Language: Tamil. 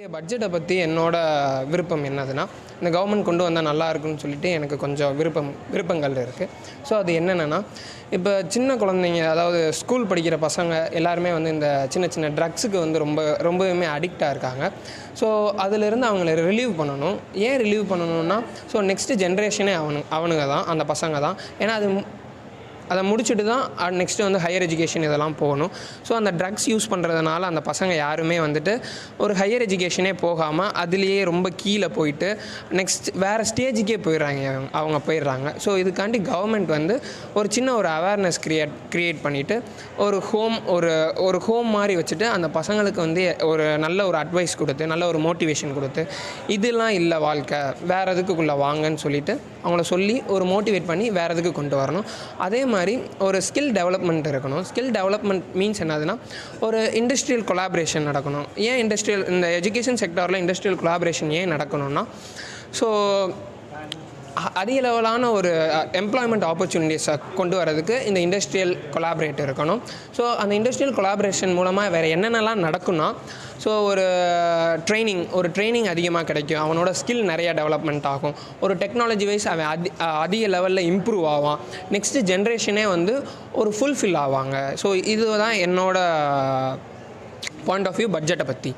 பட்ஜெட்டை பற்றி என்னோட விருப்பம் என்னதுன்னா, இந்த கவர்மெண்ட் கொண்டு வந்தால் நல்லா இருக்குன்னு சொல்லிட்டு எனக்கு கொஞ்சம் விருப்பங்கள் இருக்குது. ஸோ அது என்னென்னா, இப்போ சின்ன குழந்தைங்க, அதாவது ஸ்கூல் படிக்கிற பசங்க எல்லாருமே வந்து இந்த சின்ன சின்ன ட்ரக்ஸுக்கு வந்து ரொம்பவுமே அடிக்டாக இருக்காங்க. ஸோ அதிலிருந்து அவங்கள ரிலீவ் பண்ணணும். ஏன் ரிலீவ் பண்ணணும்னா, ஸோ நெக்ஸ்ட்டு ஜென்ரேஷனே அவனுங்க தான், அந்த பசங்க தான். ஏன்னா அதை முடிச்சுட்டு தான் நெக்ஸ்ட்டு வந்து ஹையர் எஜுகேஷன் இதெல்லாம் போகணும். ஸோ அந்த ட்ரக்ஸ் யூஸ் பண்ணுறதுனால அந்த பசங்க யாருமே வந்துட்டு ஒரு ஹையர் எஜுகேஷனே போகாமல் அதுலேயே ரொம்ப கீழே போயிட்டு நெக்ஸ்ட் வேறு ஸ்டேஜுக்கே அவங்க போயிடுறாங்க. ஸோ இதுக்காண்டி கவர்மெண்ட் வந்து ஒரு சின்ன ஒரு அவேர்னஸ் க்ரியேட் பண்ணிவிட்டு ஒரு ஹோம் மாதிரி வச்சுட்டு அந்த பசங்களுக்கு வந்து ஒரு நல்ல ஒரு அட்வைஸ் கொடுத்து, நல்ல ஒரு மோட்டிவேஷன் கொடுத்து, இதெல்லாம் இல்லை வாழ்க்கை, வேறு எதுக்குள்ளே வாங்கன்னு சொல்லிவிட்டு அவங்கள சொல்லி ஒரு மோட்டிவேட் பண்ணி வேறு எதுக்கு கொண்டு வரணும். அதே மாதிரி ஒரு ஸ்கில் டெவலப்மெண்ட் இருக்கணும். ஸ்கில் டெவலப்மெண்ட் மீன்ஸ் என்னதுன்னா, ஒரு இண்டஸ்ட்ரியல் கொலாபரேஷன் நடக்கணும். ஏன் இந்த எஜுகேஷன் செக்டாரில் இண்டஸ்ட்ரியல் கொலாபரேஷன் ஏன் நடக்கணும்னா, ஸோ அதிக லெவலான ஒரு எம்ப்ளாய்மெண்ட் ஆப்பர்ச்சுனிட்டிஸை கொண்டு வரதுக்கு இந்த இண்டஸ்ட்ரியல் கொலாபரேட் இருக்கணும். ஸோ அந்த இண்டஸ்ட்ரியல் கொலாபரேஷன் மூலமாக வேறு என்னென்னலாம் நடக்கும்னா, ஸோ ஒரு ட்ரைனிங் அதிகமாக கிடைக்கும். அவனோட ஸ்கில் நிறையா டெவலப்மெண்ட் ஆகும். ஒரு டெக்னாலஜி வைஸ் அவன் அதிக லெவலில் இம்ப்ரூவ் ஆவான். நெக்ஸ்ட்டு ஜென்ரேஷனே வந்து ஒரு ஃபுல்ஃபில் ஆவாங்க. ஸோ இதுதான் என்னோட பாயிண்ட் ஆஃப் வியூ பட்ஜெட்டை பற்றி.